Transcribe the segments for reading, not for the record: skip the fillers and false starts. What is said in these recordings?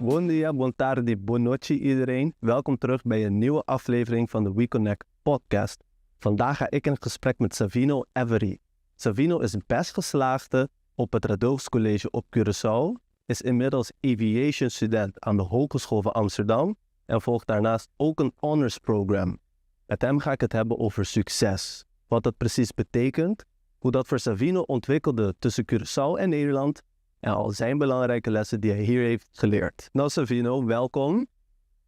Buon dia, buon tardi, buonanotte iedereen. Welkom terug bij een nieuwe aflevering van de WeConnect podcast. Vandaag ga ik in gesprek met Savino Every. Savino is best geslaagde op het Radovus College op Curaçao, is inmiddels aviation student aan de Hogeschool van Amsterdam en volgt daarnaast ook een honors program. Met hem ga ik het hebben over succes, wat dat precies betekent, hoe dat voor Savino ontwikkelde tussen Curaçao en Nederland en al zijn belangrijke lessen die hij hier heeft geleerd. Nou Savino, welkom.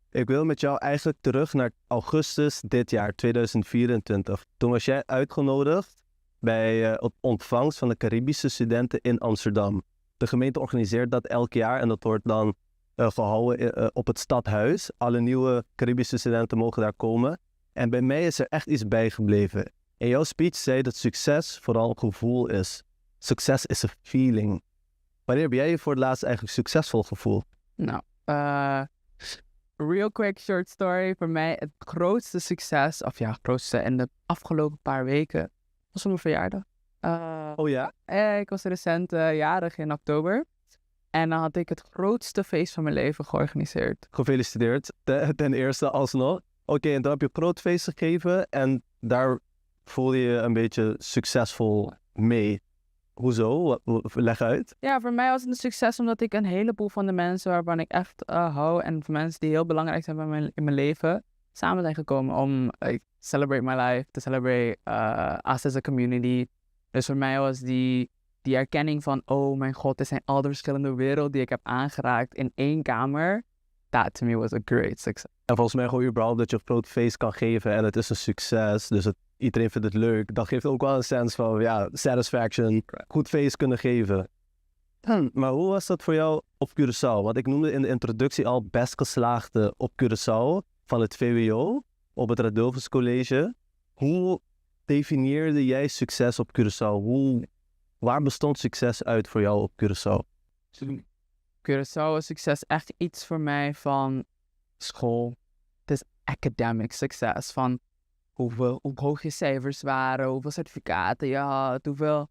Ik wil met jou eigenlijk terug naar augustus dit jaar, 2024. Toen was jij uitgenodigd bij het ontvangst van de Caribische studenten in Amsterdam. De gemeente organiseert dat elk jaar en dat wordt dan gehouden op het stadhuis. Alle nieuwe Caribische studenten mogen daar komen. En bij mij is er echt iets bijgebleven. In jouw speech zei je dat succes vooral een gevoel is. Succes is een feeling. Wanneer heb jij je voor het laatst eigenlijk succesvol gevoeld? Nou, real quick short story. Voor mij het grootste succes, grootste in de afgelopen paar weken, was op mijn verjaardag. Oh ja? Ik was recent jarig in oktober. En dan had ik het grootste feest van mijn leven georganiseerd. Gefeliciteerd, ten eerste alsnog. Oké, en dan heb je een groot feest gegeven en daar voel je je een beetje succesvol mee. Hoezo? Leg uit. Ja, voor mij was het een succes omdat ik een heleboel van de mensen waarvan ik echt hou en van mensen die heel belangrijk zijn in mijn leven, samen zijn gekomen om celebrate my life, to celebrate us as a community. Dus voor mij was die erkenning van, oh mijn god, er zijn al de verschillende werelden die ik heb aangeraakt in één kamer. That to me was a great success. En volgens mij gewoon überhaupt dat je een groot feest kan geven en het is een succes, dus iedereen vindt het leuk. Dat geeft ook wel een sense van, satisfaction, goed feest kunnen geven. Maar hoe was dat voor jou op Curaçao? Want ik noemde in de introductie al best geslaagde op Curaçao van het VWO, op het Radovus College. Hoe definieerde jij succes op Curaçao? Waar bestond succes uit voor jou op Curaçao? Curaçao was succes echt iets voor mij van school. Het is academic succes. Van hoe hoog je cijfers waren, hoeveel certificaten je had, hoeveel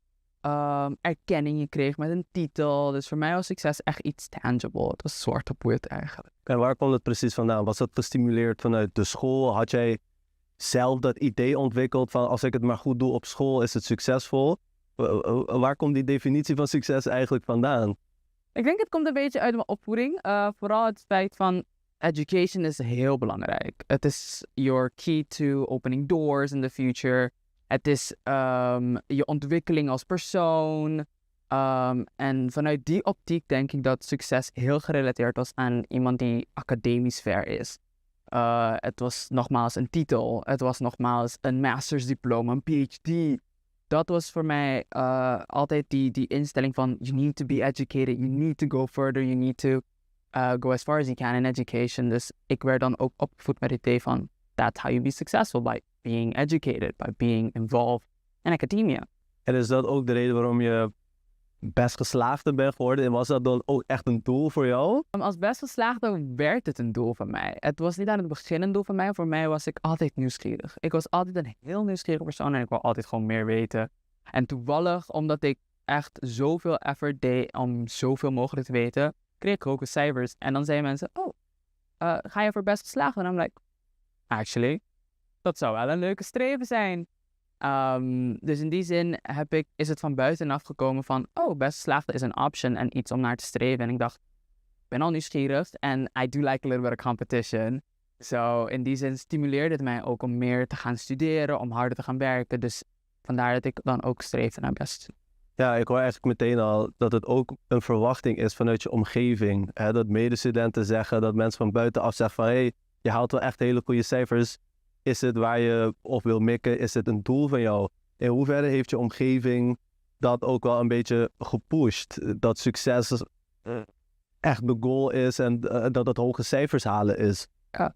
erkenning je kreeg met een titel. Dus voor mij was succes echt iets tangible. Het was zwart op wit eigenlijk. En waar kwam het precies vandaan? Was dat gestimuleerd vanuit de school? Had jij zelf dat idee ontwikkeld van als ik het maar goed doe op school is het succesvol? Waar komt die definitie van succes eigenlijk vandaan? Ik denk het komt een beetje uit mijn opvoeding. Vooral het feit van education is heel belangrijk. Het is your key to opening doors in the future. Het is je ontwikkeling als persoon. En vanuit die optiek denk ik dat succes heel gerelateerd was aan iemand die academisch ver is. Het was nogmaals een titel. Het was nogmaals een mastersdiploma, een PhD. Dat was voor mij altijd die instelling van you need to be educated, you need to go further, you need to go as far as you can in education. Dus ik werd dan ook opgevoed met het idee van that's how you be successful, by being educated, by being involved in academia. En is dat ook de reden waarom je best geslaagde bent geworden? En was dat dan ook echt een doel voor jou? Als best geslaagde werd het een doel van mij. Het was niet aan het begin een doel van mij. Voor mij was ik altijd nieuwsgierig. Ik was altijd een heel nieuwsgierige persoon en ik wil altijd gewoon meer weten. En toevallig, omdat ik echt zoveel effort deed om zoveel mogelijk te weten, kreeg ik hoge cijfers. En dan zeiden mensen, ga je voor best geslaagd? En dan like, actually, dat zou wel een leuke streven zijn. Dus in die zin is het van buitenaf gekomen van, best geslaagd is een option en iets om naar te streven. En ik dacht, ik ben al nieuwsgierig en I do like a little bit of competition. So in die zin stimuleerde het mij ook om meer te gaan studeren, om harder te gaan werken. Dus vandaar dat ik dan ook streefde naar best. Ja, ik hoor eigenlijk meteen al dat het ook een verwachting is vanuit je omgeving. Hè? Dat medestudenten zeggen, dat mensen van buitenaf zeggen van hey, je haalt wel echt hele goede cijfers. Is het waar je op wil mikken? Is het een doel van jou? In hoeverre heeft je omgeving dat ook wel een beetje gepusht? Dat succes echt de goal is en dat het hoge cijfers halen is? Ja.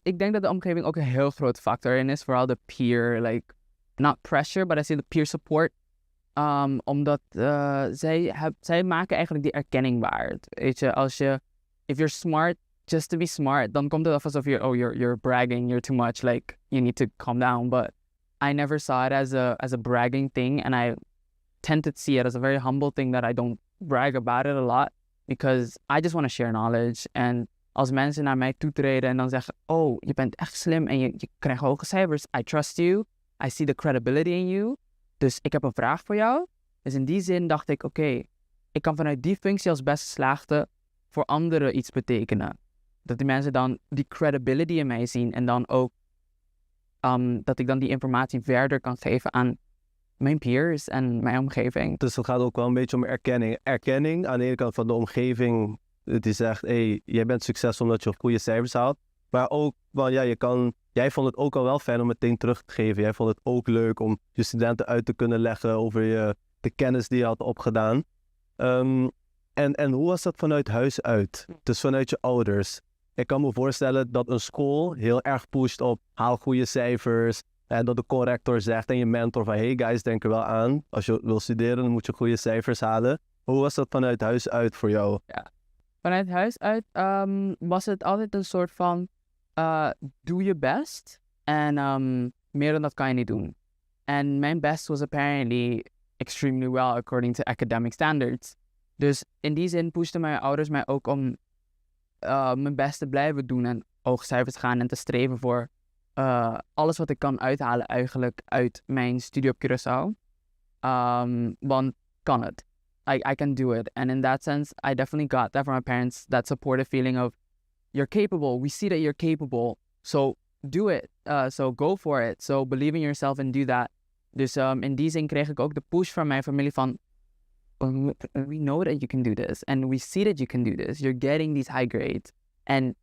Ik denk dat de omgeving ook een heel groot factor in is. Vooral de peer, not pressure, but I say the peer support. Omdat zij maken eigenlijk die erkenning waard. Weet je, if you're smart, just to be smart, dan komt het af alsof you're bragging, you're too much, you need to calm down. But I never saw it as a bragging thing, and I tend to see it as a very humble thing that I don't brag about it a lot. Because I just want to share knowledge. En als mensen naar mij toetreden en dan zeggen, oh, je bent echt slim en je krijgt hoge cijfers. I trust you. I see the credibility in you. Dus ik heb een vraag voor jou. Dus in die zin dacht ik, oké, ik kan vanuit die functie als best geslaagde voor anderen iets betekenen. Dat die mensen dan die credibility in mij zien en dan ook dat ik dan die informatie verder kan geven aan mijn peers en mijn omgeving. Dus het gaat ook wel een beetje om erkenning. Erkenning aan de ene kant van de omgeving, die zegt, hey, jij bent succesvol omdat je goede cijfers haalt. Maar ook, want ja, jij vond het ook al wel fijn om meteen terug te geven. Jij vond het ook leuk om je studenten uit te kunnen leggen over de kennis die je had opgedaan. En hoe was dat vanuit huis uit? Dus vanuit je ouders. Ik kan me voorstellen dat een school heel erg pusht op haal goede cijfers. En dat de corrector zegt en je mentor van hey guys, denk er wel aan. Als je wil studeren, dan moet je goede cijfers halen. Hoe was dat vanuit huis uit voor jou? Ja. Vanuit huis uit was het altijd een soort van doe je best. En meer dan dat kan je niet doen. En mijn best was apparently extremely well according to academic standards. Dus in die zin pushten mijn ouders mij ook om mijn best te blijven doen en hoge cijfers te gaan en te streven voor alles wat ik kan uithalen eigenlijk uit mijn studie op Curaçao. Want kan het. I can do it. And in that sense, I definitely got that from my parents, that supportive feeling of, you're capable, we see that you're capable, so do it. So go for it. So believe in yourself and do that. Dus in die zin kreeg ik ook de push van mijn familie van, we know that you can do this, and we see that you can do this. You're getting these high grades. And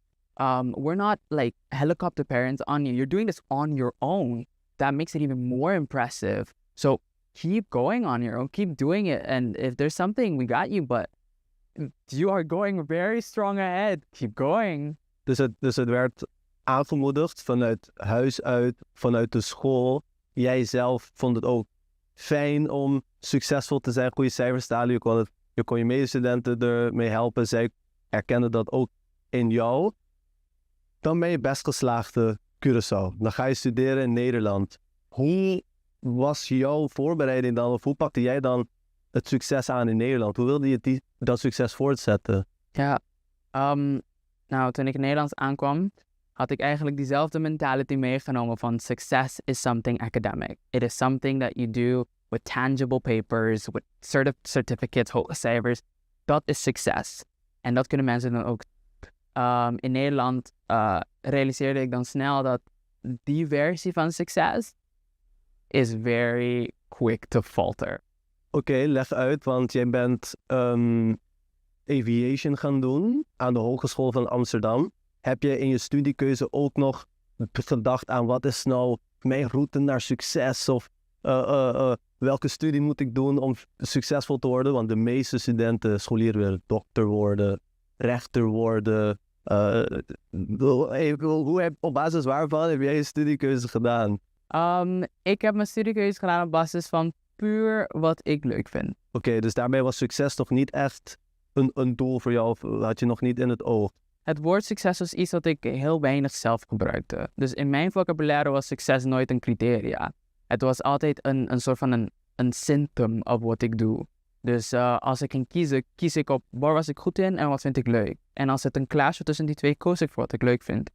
we're not like helicopter parents on you. You're doing this on your own. That makes it even more impressive. So keep going on your own. Keep doing it. And if there's something, we got you. But you are going very strong ahead. Keep going. Dus het werd aangemoedigd vanuit huis uit, vanuit de school. Jij zelf vond het ook fijn om succesvol te zijn, goede cijfers te halen. Je kon je medestudenten ermee helpen. Zij erkennen dat ook in jou. Dan ben je best geslaagde Curaçao. Dan ga je studeren in Nederland. Hoe was jouw voorbereiding dan? Of hoe pakte jij dan het succes aan in Nederland? Hoe wilde je dat succes voortzetten? Ja, nou, toen ik in Nederland aankwam, had ik eigenlijk diezelfde mentality meegenomen van success is something academic. It is something that you do with tangible papers, with certificates, hoge cijfers. Dat is succes. En dat kunnen mensen dan ook. In Nederland realiseerde ik dan snel dat die versie van succes is very quick to falter. Oké, leg uit, want jij bent aviation gaan doen aan de Hogeschool van Amsterdam. Heb je in je studiekeuze ook nog gedacht aan wat is nou mijn route naar succes? Of welke studie moet ik doen om succesvol te worden? Want de meeste studenten, scholieren willen dokter worden, rechter worden. Op basis waarvan heb jij je studiekeuze gedaan? Ik heb mijn studiekeuze gedaan op basis van puur wat ik leuk vind. Oké, dus daarmee was succes toch niet echt een doel voor jou? Of had je nog niet in het oog? Het woord succes was iets wat ik heel weinig zelf gebruikte. Dus in mijn vocabulaire was succes nooit een criteria. Het was altijd een soort van een symptom of wat ik doe. Dus als ik ging kiezen, kies ik op waar was ik goed in en wat vind ik leuk. En als het een clash was tussen die twee, koos ik voor wat ik leuk vind.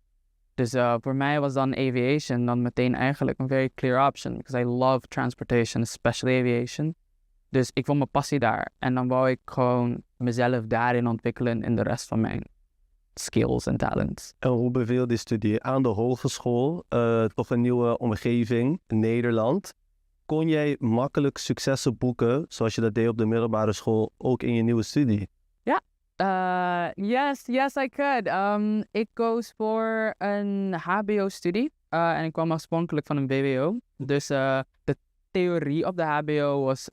Dus voor mij was dan aviation dan meteen eigenlijk een very clear option. Because I love transportation, especially aviation. Dus ik vond mijn passie daar. En dan wou ik gewoon mezelf daarin ontwikkelen in de rest van mijn skills en talents. En hoe beviel die studie aan de hogeschool? Toch een nieuwe omgeving, Nederland. Kon jij makkelijk successen boeken, zoals je dat deed op de middelbare school, ook in je nieuwe studie? Ja, yes I could. Ik koos voor een HBO-studie en ik kwam oorspronkelijk van een VWO. Dus de theorie op de HBO was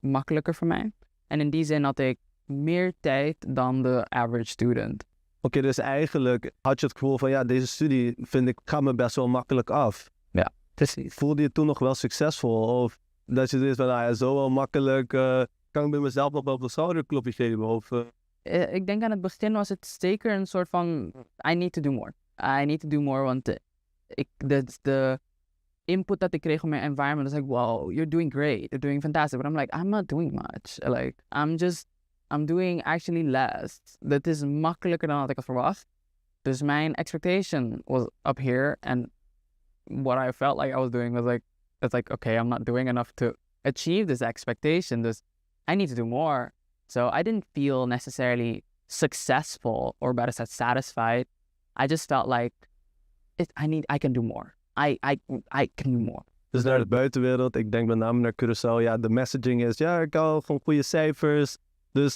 makkelijker voor mij. En in die zin had ik meer tijd dan de average student. Oké, dus eigenlijk had je het gevoel van ja, deze studie gaat me best wel makkelijk af. Ja, precies. Voelde je toen nog wel succesvol? Of dat je dus van, nou ja, zo wel makkelijk, kan ik bij mezelf nog wel op de schouderklopje geven? Of, ik denk aan het begin was het zeker een soort van, I need to do more. I need to do more, want de input dat ik kreeg op mijn environment was like, wow, you're doing great, you're doing fantastic. But I'm like, I'm not doing much. Like, I'm just I'm doing actually less. Dat is makkelijker dan wat ik had verwacht. Dus mijn expectation was up here. And what I felt like I was doing was like, okay, I'm not doing enough to achieve this expectation. Dus I need to do more. So I didn't feel necessarily successful or better said satisfied. I just felt like I can do more. I can do more. Dus naar de buitenwereld, ik denk met name naar Curaçao, ja, de messaging is, ja, ik haal gewoon goede cijfers. Dus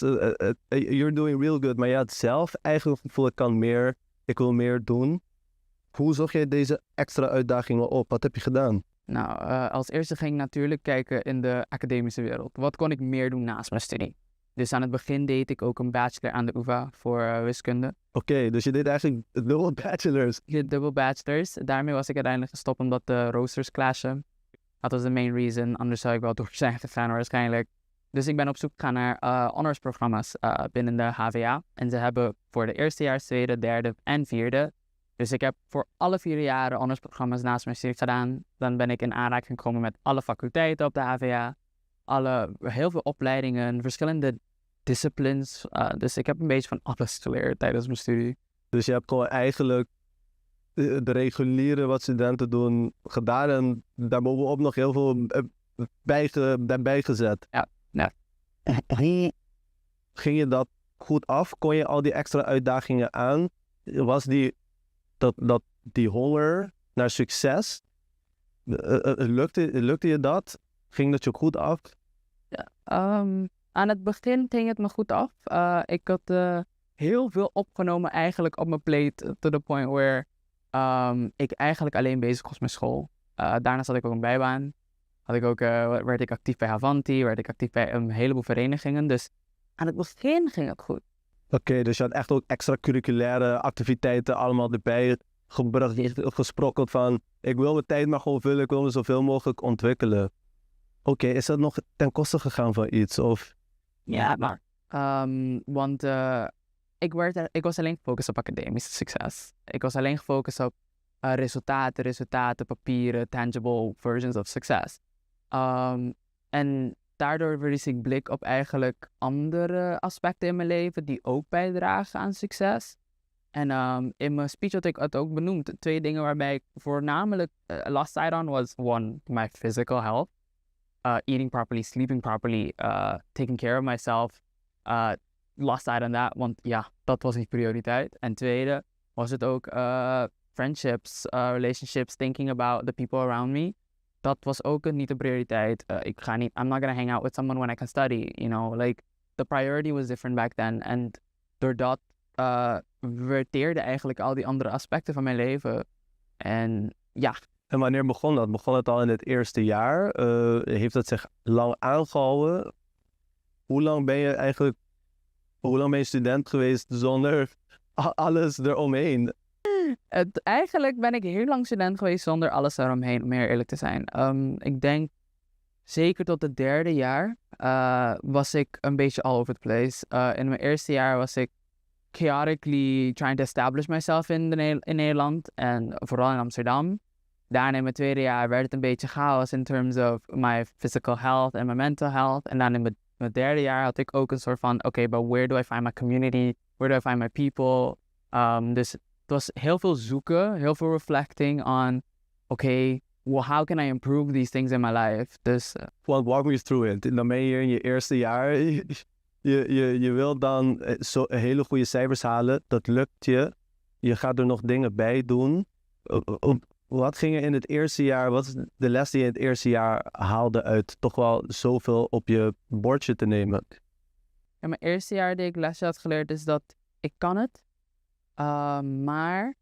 you're doing real good. Maar ja, het zelf eigenlijk voel ik wil meer doen. Hoe zocht jij deze extra uitdagingen op? Wat heb je gedaan? Nou, als eerste ging ik natuurlijk kijken in de academische wereld. Wat kon ik meer doen naast mijn studie? Dus aan het begin deed ik ook een bachelor aan de UvA voor wiskunde. Oké, dus je deed eigenlijk dubbel bachelors. Ik deed dubbel bachelors. Daarmee was ik uiteindelijk gestopt omdat de roosters clashen. Dat was de main reason. Anders zou ik wel door zijn gegaan waarschijnlijk. Dus ik ben op zoek gegaan naar honorsprogramma's binnen de HVA. En ze hebben voor de eerstejaars, tweede, derde en vierde. Dus ik heb voor alle 4 jaren honorsprogramma's naast mijn studie gedaan. Dan ben ik in aanraking gekomen met alle faculteiten op de HVA. Heel veel opleidingen, verschillende disciplines. Dus ik heb een beetje van alles geleerd tijdens mijn studie. Dus je hebt gewoon eigenlijk de reguliere wat studenten doen gedaan en daarbovenop nog heel veel bij gezet. Ja. Ging je dat goed af? Kon je al die extra uitdagingen aan? Was die honger naar succes? Lukte je dat? Ging dat je ook goed af? Ja, aan het begin ging het me goed af. Ik had heel veel opgenomen eigenlijk op mijn plate. To the point where ik eigenlijk alleen bezig was met school. Daarnaast had ik ook een bijbaan. Werd ik actief bij Havanti. Werd ik actief bij een heleboel verenigingen. Dus aan het begin ging het goed. Oké, dus je had echt ook extracurriculaire activiteiten allemaal erbij gesprokkeld van ik wil mijn tijd maar gewoon vullen. Ik wil me zoveel mogelijk ontwikkelen. Oké, is dat nog ten koste gegaan van iets? Of? Ja, maar. Want ik was alleen gefocust op academisch succes. Ik was alleen gefocust op resultaten, papieren, tangible versions of success. En daardoor verlies ik blik op eigenlijk andere aspecten in mijn leven die ook bijdragen aan succes. En in mijn speech had ik het ook benoemd. 2 dingen waarbij ik voornamelijk last sight on was 1, my physical health. Eating properly, sleeping properly, taking care of myself. Lost sight on that, want ja, dat was niet prioriteit. En tweede was het ook friendships, relationships, thinking about the people around me. Dat was ook niet de prioriteit. I'm not gonna hang out with someone when I can study, you know. Like, the priority was different back then. En doordat verteerde eigenlijk al die andere aspecten van mijn leven. En ja. En wanneer begon dat? Begon het al in het eerste jaar? Heeft het zich lang aangehouden? Hoe lang ben je student geweest zonder alles eromheen? Eigenlijk ben ik heel lang student geweest zonder alles eromheen, om heel eerlijk te zijn. Ik denk zeker tot het 3e jaar was ik een beetje all over the place. In mijn eerste jaar was ik chaotically trying to establish myself in Nederland en vooral in Amsterdam. Daarna in mijn 2e jaar werd het een beetje chaos in terms of my physical health en my mental health. En dan in mijn 3e jaar had ik ook een soort van, okay, but where do I find my community? Where do I find my people? Dus het was heel veel zoeken, heel veel reflecting on, okay, well, how can I improve these things in my life? Dus, Walk me through it. Dan ben je in je eerste jaar. Je wil dan hele goede cijfers halen. Dat lukt je. Je gaat er nog dingen bij doen. Wat ging er in het eerste jaar? Wat is de les die je in het eerste jaar haalde uit toch wel zoveel op je bordje te nemen? In mijn eerste jaar die ik lesje had geleerd is dat ik kan het. Maar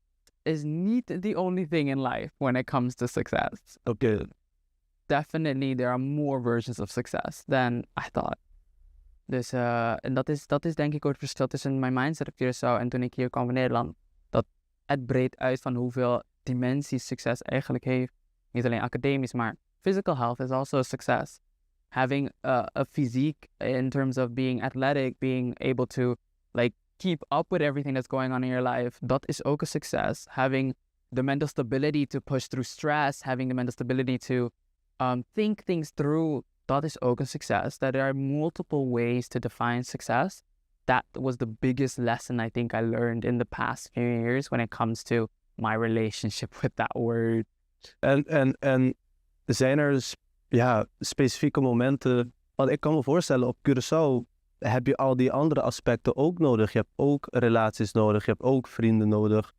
is niet the only thing in life when it comes to success. Okay. Definitely there are more versions of success than I thought. Dus en dat is denk ik ook het verschil tussen mijn mindset op Curaçao en toen ik hier kwam in Nederland. Dat het breed uit van hoeveel dimensies succes eigenlijk heeft. Niet alleen academisch, maar physical health is also a success. Having a physique in terms of being athletic, being able to like keep up with everything that's going on in your life, dat is ook a success. Having the mental stability to push through stress, having the mental stability to think things through, dat is ook een succes. That there are multiple ways to define success. That was the biggest lesson I think I learned in the past few years when it comes to my relationship with that word. En zijn er specifieke momenten... Want ik kan me voorstellen, op Curaçao heb je al die andere aspecten ook nodig. Je hebt ook relaties nodig, je hebt ook vrienden nodig.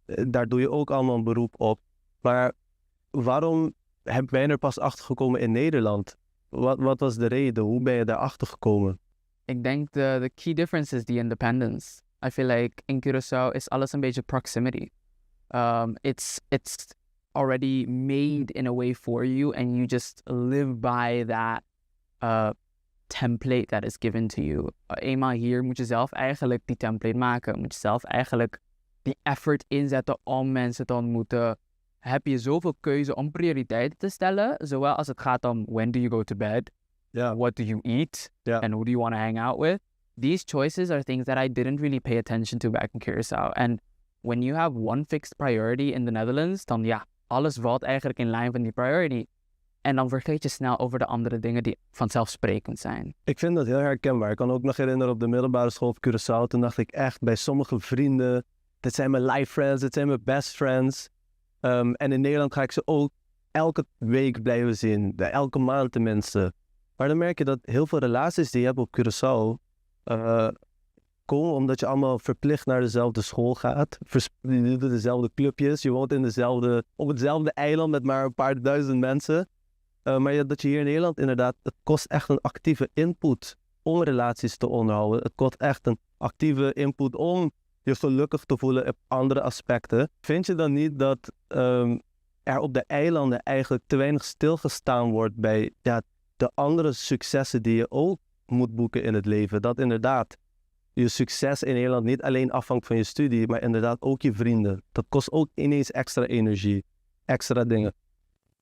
Daar doe je ook allemaal een beroep op. Maar waarom ben je er pas achter gekomen in Nederland? Wat was de reden? Hoe ben je daar achter gekomen? Ik denk the key difference is the independence. I feel like in Curaçao is alles een beetje proximity. It's already made in a way for you and you just live by that template that is given to you. Eenmaal hier moet je zelf eigenlijk die template maken. Moet je zelf eigenlijk die effort inzetten om mensen te ontmoeten. Heb je zoveel keuze om prioriteiten te stellen, zowel als het gaat om when do you go to bed, what do you eat, and who do you want to hang out with. These choices are things that I didn't really pay attention to back in Curaçao. And when you have one fixed priority in the Netherlands, dan alles valt eigenlijk in lijn van die priority. En dan vergeet je snel over de andere dingen die vanzelfsprekend zijn. Ik vind dat heel herkenbaar. Ik kan ook nog herinneren op de middelbare school op Curaçao. Toen dacht ik echt bij sommige vrienden, dit zijn mijn life friends, dit zijn mijn best friends. En in Nederland ga ik ze ook elke week blijven zien. Elke maand tenminste. Maar dan merk je dat heel veel relaties die je hebt op Curaçao komen omdat je allemaal verplicht naar dezelfde school gaat. Je doet dezelfde clubjes. Je woont op hetzelfde eiland met maar een paar duizend mensen. Maar dat je hier in Nederland inderdaad, het kost echt een actieve input om relaties te onderhouden. Het kost echt een actieve input om je gelukkig te voelen op andere aspecten. Vind je dan niet dat er op de eilanden eigenlijk te weinig stilgestaan wordt bij de andere successen die je ook moet boeken in het leven? Dat inderdaad je succes in Nederland niet alleen afhangt van je studie, maar inderdaad ook je vrienden. Dat kost ook ineens extra energie, extra dingen.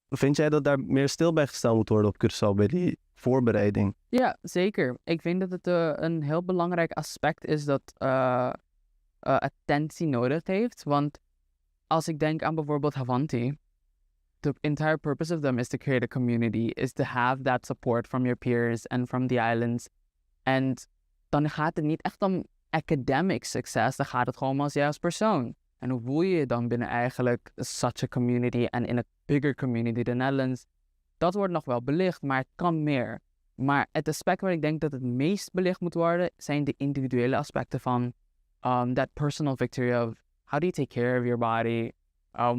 Vind jij dat daar meer stil bij gestaan moet worden op Curaçao bij die voorbereiding? Ja, zeker. Ik vind dat het een heel belangrijk aspect is dat attentie nodig heeft. Want als ik denk aan bijvoorbeeld Havanti, the entire purpose of them is to create a community, is to have that support from your peers and from the islands. En dan gaat het niet echt om academic succes, dan gaat het gewoon als jij als persoon. En hoe voel je je dan binnen eigenlijk such a community en in a bigger community, the Netherlands? Dat wordt nog wel belicht, maar het kan meer. Maar het aspect waar ik denk dat het meest belicht moet worden, zijn de individuele aspecten van that personal victory of how do you take care of your body?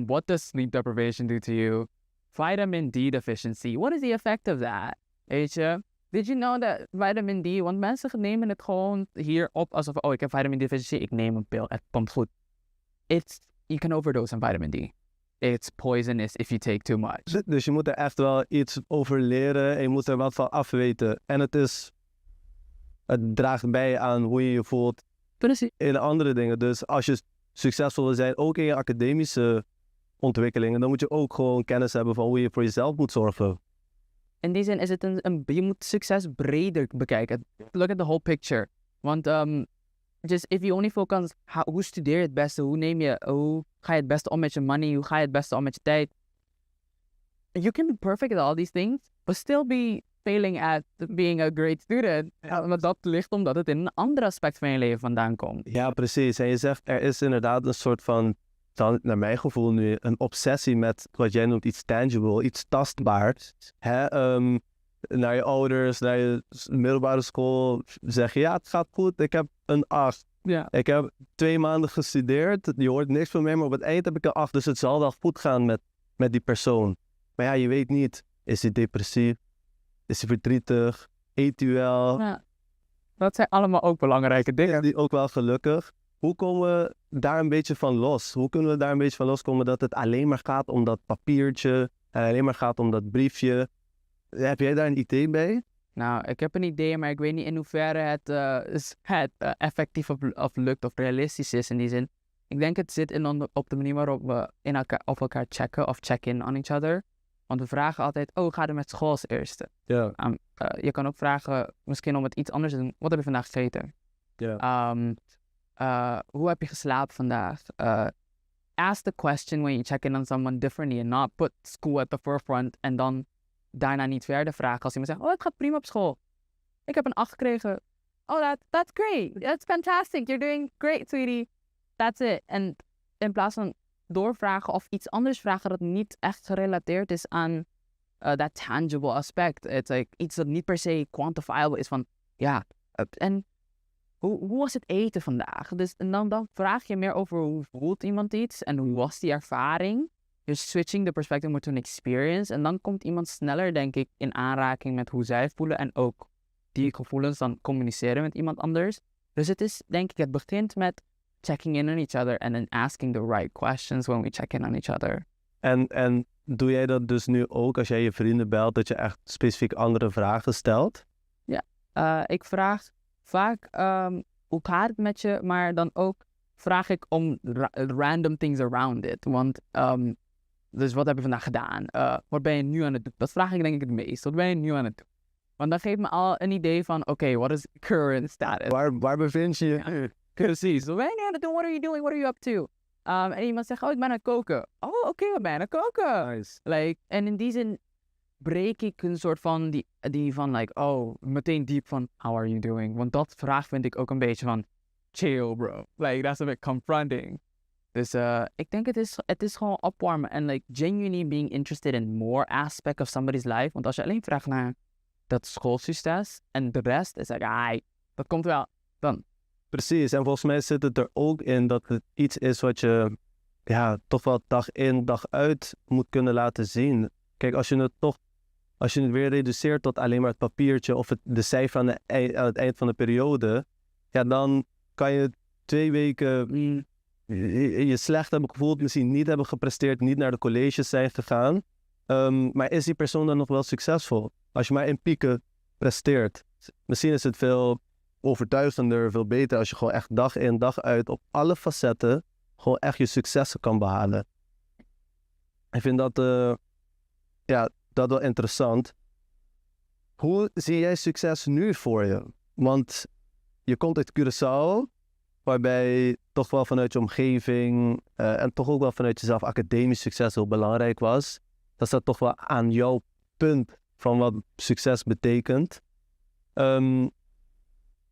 What does sleep deprivation do to you? Vitamin D deficiency, what is the effect of that? Weet je? Did you know that vitamin D, want mensen nemen het gewoon hier op alsof, ik heb vitamin D deficiency, ik neem een pil, het komt goed. You can overdose on vitamin D. It's poisonous if you take too much. Dus je moet er echt wel iets over leren en je moet er wat van afweten. En het draagt bij aan hoe je je voelt in andere dingen. Dus als je succesvol wil zijn, ook in je academische ontwikkelingen, dan moet je ook gewoon kennis hebben van hoe je voor jezelf moet zorgen. In die zin is het je moet succes breder bekijken. Look at the whole picture. Want just if you only focus on hoe studeer je het beste, hoe ga je het beste om met je money, hoe ga je het beste om met je tijd. You can be perfect at all these things, but still be failing at being a great student. Maar dat ligt omdat het in een ander aspect van je leven vandaan komt. Ja, precies. En je zegt, er is inderdaad een soort van, dan, naar mijn gevoel nu, een obsessie met wat jij noemt iets tangible, iets tastbaars. Naar je ouders, naar je middelbare school zeg je, het gaat goed, ik heb een 8. Ja. Ik heb 2 maanden gestudeerd, je hoort niks van mij, maar op het eind heb ik een 8, dus het zal wel goed gaan met die persoon. Maar ja, je weet niet, is hij depressief? Is hij verdrietig? Eet hij wel? Ja. Dat zijn allemaal ook belangrijke dingen. Is hij ook wel gelukkig? Hoe komen we daar een beetje van los? Hoe kunnen we daar een beetje van loskomen dat het alleen maar gaat om dat papiertje, alleen maar gaat om dat briefje? Heb jij daar een idee bij? Nou, ik heb een idee, maar ik weet niet in hoeverre het effectief of lukt of realistisch is in die zin. Ik denk het zit op de manier waarop we op elkaar checken of check-in on each other. Want we vragen altijd, ga je met school als eerste? Ja. Je kan ook vragen, misschien om het iets anders te doen, wat heb je vandaag gegeten? Ja. Hoe heb je geslapen vandaag? Ask the question when you check in on someone differently and not put school at the forefront and dan daarna niet verder vragen. Als iemand zegt, het gaat prima op school. Ik heb een 8 gekregen. Oh, that's great. That's fantastic. You're doing great, sweetie. That's it. En in plaats van doorvragen of iets anders vragen dat niet echt gerelateerd is aan dat tangible aspect. Het is iets dat niet per se quantifiable is van, en hoe was het eten vandaag? Dus en dan vraag je meer over hoe voelt iemand iets en hoe was die ervaring. You're switching the perspective more to an experience. En dan komt iemand sneller, denk ik, in aanraking met hoe zij voelen en ook die gevoelens dan communiceren met iemand anders. Dus het is, denk ik, het begint met checking in on each other and then asking the right questions when we check in on each other. En doe jij dat dus nu ook als jij je vrienden belt, dat je echt specifiek andere vragen stelt? Ja, ik vraag vaak hoe gaat het met je, maar dan ook vraag ik om random things around it. Want, dus wat heb je vandaag gedaan? Wat ben je nu aan het doen? Dat vraag ik denk ik het meest. Wat ben je nu aan het doen? Want dat geeft me al een idee van, oké, what is current status? Waar bevind je je? Ja, precies. Wat ben je aan het doen? What are you doing? What are you up to? En iemand zegt, ik ben aan het koken. Oh, oké, wat ben je aan het koken? Nice. En in die zin breek ik een soort van die van meteen diep van, how are you doing? Want dat vraag vind ik ook een beetje van, chill bro. That's a bit confronting. Dus ik denk het is gewoon opwarmen en genuinely being interested in more aspect of somebody's life. Want als je alleen vraagt naar dat schoolsucces en de rest is dat komt wel dan. Precies, en volgens mij zit het er ook in dat het iets is wat je toch wel dag in, dag uit moet kunnen laten zien. Kijk, als je het weer reduceert tot alleen maar het papiertje of de cijfer aan het eind van de periode, dan kan je 2 weken je slecht hebben gevoeld, misschien niet hebben gepresteerd, niet naar de colleges zijn gegaan. Maar is die persoon dan nog wel succesvol? Als je maar in pieken presteert. Misschien is het veel overtuigender, veel beter als je gewoon echt dag in, dag uit op alle facetten gewoon echt je successen kan behalen. Ik vind dat wel interessant. Hoe zie jij succes nu voor je? Want je komt uit Curaçao, waarbij toch wel vanuit je omgeving en toch ook wel vanuit jezelf academisch succes heel belangrijk was. Dat staat toch wel aan jouw punt van wat succes betekent.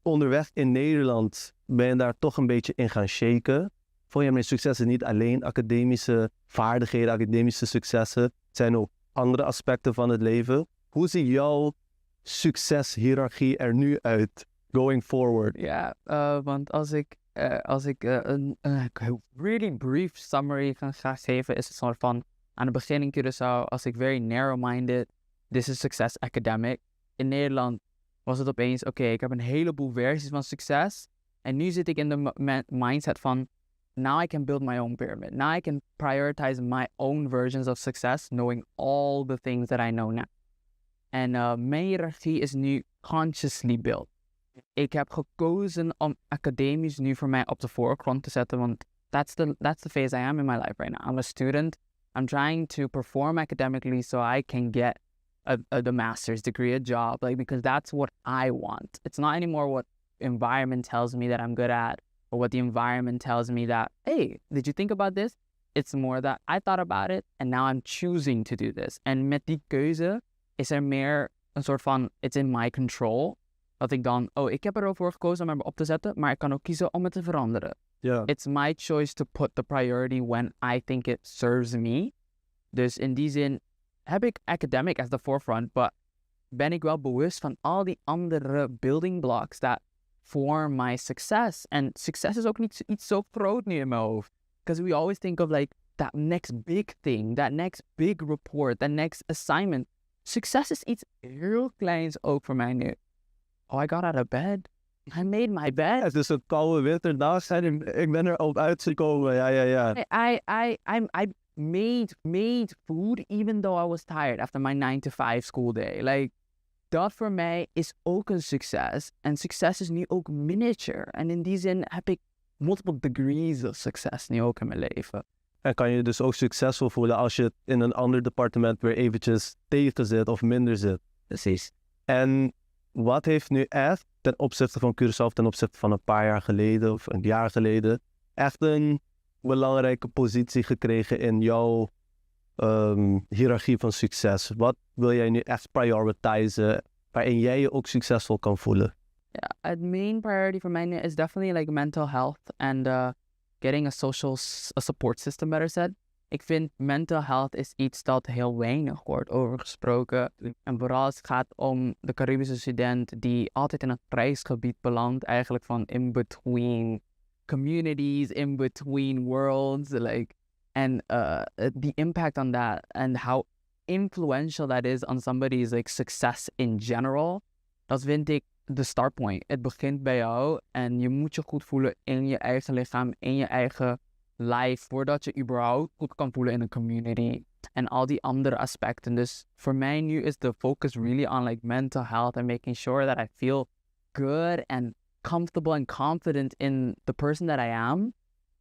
Onderweg in Nederland ben je daar toch een beetje in gaan shaken. Vond je met successen niet alleen academische vaardigheden, academische successen. Het zijn ook andere aspecten van het leven. Hoe ziet jouw succeshierarchie er nu uit, going forward? Ja, want als ik een really brief summary ga geven, is het soort van aan het begin in Curaçao, als ik very narrow-minded, this is success academic. In Nederland was het opeens, ik heb een heleboel versies van succes. En nu zit ik in de mindset van, now I can build my own pyramid. Now I can prioritize my own versions of success, knowing all the things that I know now. En mijn hiërarchie is nu consciously built. Ik heb gekozen om academisch nu voor mij op de voorgrond te zetten, want that's the phase I am in my life right now. I'm a student. I'm trying to perform academically so I can get the master's degree, a job, because that's what I want. It's not anymore what environment tells me that I'm good at, or what the environment tells me that, hey, did you think about this? It's more that I thought about it and now I'm choosing to do this. En met die keuze is er meer een soort van, it's in my control. Dat ik dan, ik heb ervoor gekozen om me op te zetten, maar ik kan ook kiezen om het te veranderen. Yeah. It's my choice to put the priority when I think it serves me. Dus in die zin heb ik academic as the forefront, but ben ik wel bewust van al die andere building blocks that form my success. En succes is ook niet iets zo groot nu in mijn hoofd. Because we always think of that next big thing, that next big report, that next assignment. Succes is iets heel kleins ook voor mij nu. Oh, I got out of bed. I made my bed. Het is een koude winterdag en ik ben er op uitgekomen. Ja. I made food even though I was tired after my 9-to-5 school day. Dat voor mij is ook een succes. En succes is nu ook miniature. En in die zin heb ik multiple degrees of succes nu ook in mijn leven. En kan je dus ook succesvol voelen als je in een ander departement weer eventjes tegen zit of minder zit. Precies. En wat heeft nu echt ten opzichte van Curaçao, ten opzichte van een paar jaar geleden of een jaar geleden, echt een belangrijke positie gekregen in jouw hiërarchie van succes? Wat wil jij nu echt prioritizen, waarin jij je ook succesvol kan voelen? Yeah, the main priority for me is definitely like mental health and getting a support system, better said. Ik vind mental health is iets dat heel weinig wordt over gesproken. En vooral als het gaat om de Caribische student die altijd in een grijsgebied belandt, eigenlijk van in between communities, in between worlds, like, and the impact on that and how influential that is on somebody's like success in general. Dat vind ik de start point. Het begint bij jou en je moet je goed voelen in je eigen lichaam, in je eigen life, voordat je überhaupt goed kan voelen in een community en al die andere aspecten. Dus voor mij nu is de focus really on like mental health and making sure that I feel good and comfortable and confident in the person that I am,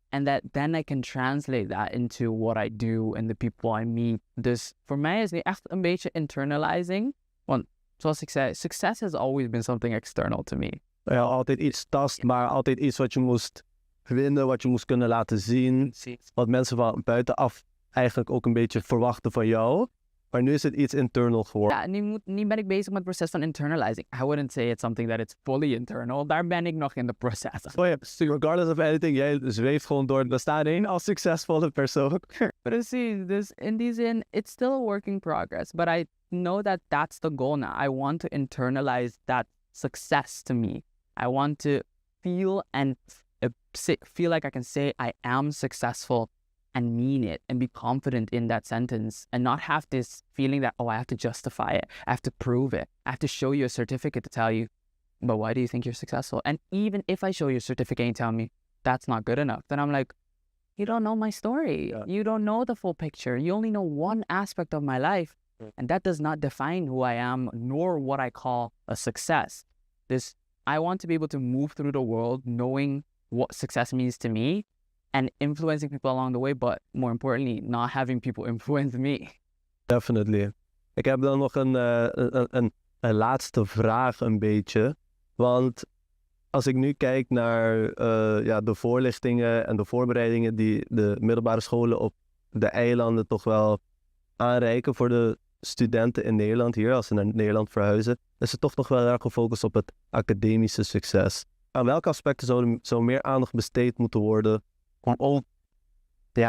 and that then I can translate that into what I do and the people I meet. Dus voor mij is nu echt een beetje internalizing, want zoals ik zei, success has always been something external to me. Ja, altijd iets tastbaar, altijd iets wat je moest vinden, wat je moest kunnen laten zien. Wat mensen van buitenaf eigenlijk ook een beetje verwachten van jou. Maar nu is het iets internal geworden. Ja, nu ben ik bezig met het proces van internalizing. I wouldn't say it's something that it's fully internal. Daar ben ik nog in de proces. Oh ja, regardless of anything, jij zweeft gewoon door het bestaan heen als succesvolle persoon. Precies, dus in die zin, it's still a work in progress. But I know that that's the goal now. I want to internalize that success to me. I want to feel and feel like I can say I am successful and mean it and be confident in that sentence and not have this feeling that, oh, I have to justify it. I have to prove it. I have to show you a certificate to tell you, but why do you think you're successful? And even if I show you a certificate and you tell me that's not good enough, then I'm like, you don't know my story. Yeah. You don't know the full picture. You only know one aspect of my life. And that does not define who I am, nor what I call a success. This, I want to be able to move through the world knowing what success means to me and influencing people along the way, but more importantly, not having people influence me. Definitely. Ik heb dan nog een laatste vraag een beetje. Want als ik nu kijk naar de voorlichtingen en de voorbereidingen die de middelbare scholen op de eilanden toch wel aanreiken voor de studenten in Nederland hier, als ze naar Nederland verhuizen, is het toch nog wel erg gefocust op het academische succes. Aan welke aspecten zou meer aandacht besteed moeten worden om ook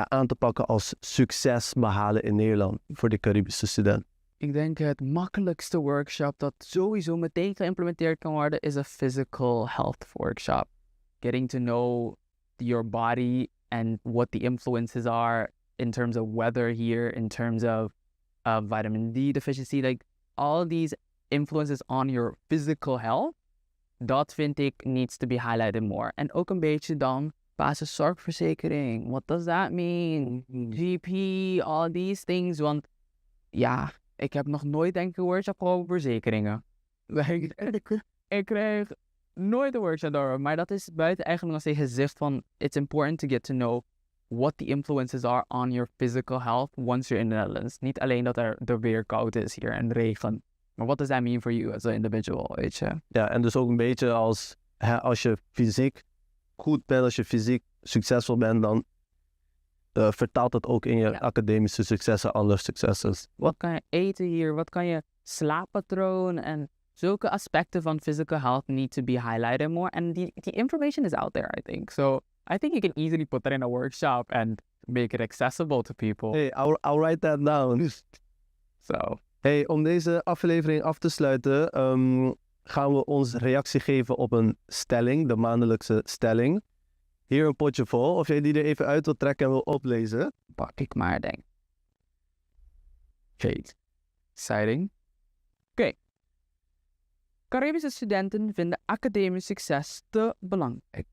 aan te pakken als succes behalen in Nederland voor de Caribische student? Ik denk het makkelijkste workshop dat sowieso meteen geïmplementeerd kan worden is een physical health workshop. Getting to know your body and what the influences are in terms of weather here, in terms of vitamin D deficiency, like all these influences on your physical health. Dat vind ik needs to be highlighted more. En ook een beetje dan basiszorgverzekering. What does that mean? GP, all these things. Want ja, ik heb nog nooit denk ik een workshop over verzekeringen. Ik kreeg nooit een workshop daarover. Maar dat is buiten eigenlijk nog steeds gezicht van it's important to get to know what the influences are on your physical health once you're in the Netherlands. Niet alleen dat er weer koud is hier en regen. Maar what does that mean for you as an individual, weet je? Ja, en dus ook een beetje als je fysiek goed bent, als je fysiek succesvol bent, dan vertaalt dat ook in je academische successen, andere successen. Wat kan je eten hier? Wat kan je slaappatroon? En zulke aspecten van physical health need to be highlighted more. And the information is out there, I think. So I think you can easily put that in a workshop and make it accessible to people. Hey, I'll write that down. So. Hey, om deze aflevering af te sluiten, gaan we ons reactie geven op een stelling, de maandelijkse stelling. Hier een potje vol. Of jij die er even uit wilt trekken en wil oplezen. Pak ik maar, denk. Kate. Exciting. Oké. Caribische studenten vinden academisch succes te belangrijk.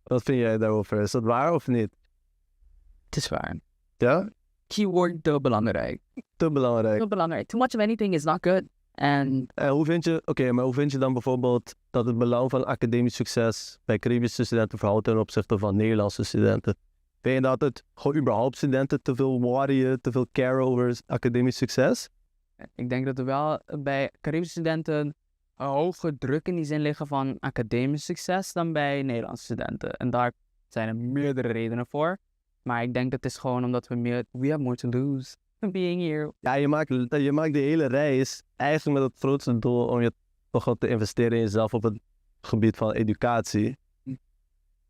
Wat vind jij daarover? Is dat waar of niet? Het is waar. Ja? Keyword te belangrijk. Te belangrijk. Te belangrijk. Too much of anything is not good. En hoe vind je dan bijvoorbeeld dat het belang van academisch succes bij Caribische studenten verhoudt ten opzichte van Nederlandse studenten? Vind je dat het gewoon überhaupt studenten te veel worryen, te veel care over academisch succes? Ik denk dat er wel bij Caribische studenten een hoge druk in die zin liggen van academisch succes dan bij Nederlandse studenten. En daar zijn er meerdere redenen voor. Maar ik denk dat het is gewoon omdat we have more to lose than being here. Ja, je maakt de hele reis eigenlijk met het grootste doel om je toch wel te investeren in jezelf op het gebied van educatie.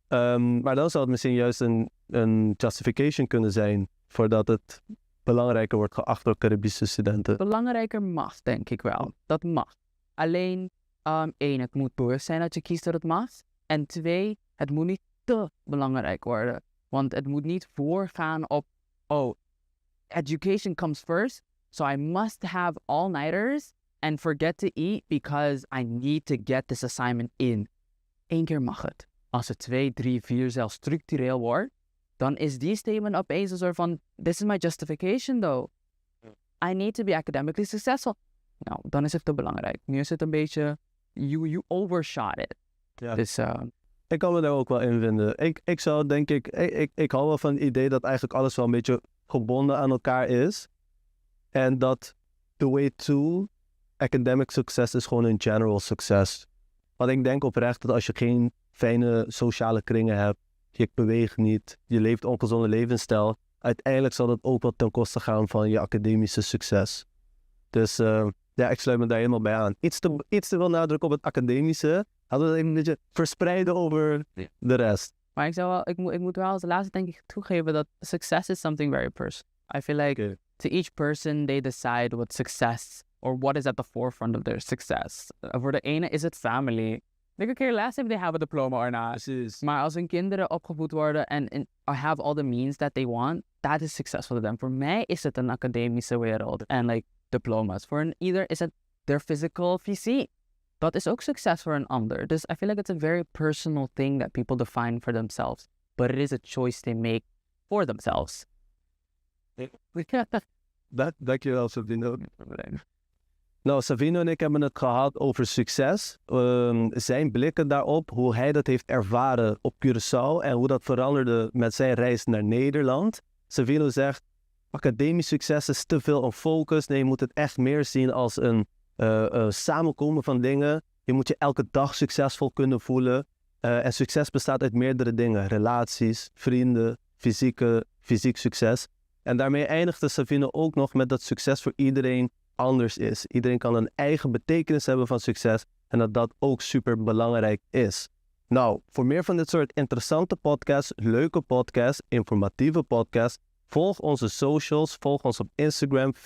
Maar dan zou het misschien juist een justification kunnen zijn voordat het belangrijker wordt geacht door Caribische studenten. Belangrijker mag, denk ik wel. Dat mag. Alleen, 1, het moet bewust zijn dat je kiest dat het mag. En 2, het moet niet te belangrijk worden. Want het moet niet voorgaan op, education comes first, so I must have all-nighters and forget to eat because I need to get this assignment in. 1 keer mag het. Als het 2, 3, 4 zelfs structureel wordt, dan is die statement opeens een soort van, this is my justification though. I need to be academically successful. Nou, dan is het te belangrijk. Nu is het een beetje, you overshot it. Ja. Dus, Ik kan me daar ook wel in vinden. Ik zou denk ik hou wel van het idee dat eigenlijk alles wel een beetje gebonden aan elkaar is. En dat the way to academic success is gewoon een general succes. Want ik denk oprecht dat als je geen fijne sociale kringen hebt, je beweegt niet, je leeft ongezonde levensstijl, uiteindelijk zal dat ook wel ten koste gaan van je academische succes. Dus ja, ik sluit me daar helemaal bij aan. Iets te veel nadruk op het academische, hadden we dat even een beetje verspreiden over de rest. maar ik moet wel als laatste denk ik toegeven dat success is something very personal. I feel like to each person they decide what success or what is at the forefront of their success. Voor de ene is het family. They could care less if they have a diploma or not. Precies. Maar als hun kinderen opgevoed worden en have all the means that they want, that is successful to them. Voor mij is het een academische wereld en like diploma's. Voor een ieder is het their physical fysiek. Dat is ook succes voor een ander. Dus I feel like it's a very personal thing that people define for themselves. But it is a choice they make for themselves. Dankjewel, Savino. Nou, Savino en ik hebben het gehad over succes. Zijn blikken daarop, hoe hij dat heeft ervaren op Curaçao en hoe dat veranderde met zijn reis naar Nederland. Savino zegt, academisch succes is te veel een focus. Nee, je moet het echt meer zien als een samenkomen van dingen. Je moet je elke dag succesvol kunnen voelen. En succes bestaat uit meerdere dingen. Relaties, vrienden, fysiek succes. En daarmee eindigde Savino ook nog met dat succes voor iedereen anders is. Iedereen kan een eigen betekenis hebben van succes en dat dat ook super belangrijk is. Nou, voor meer van dit soort interessante podcasts, leuke podcasts, informatieve podcasts, volg onze socials, volg ons op Instagram, Facebook.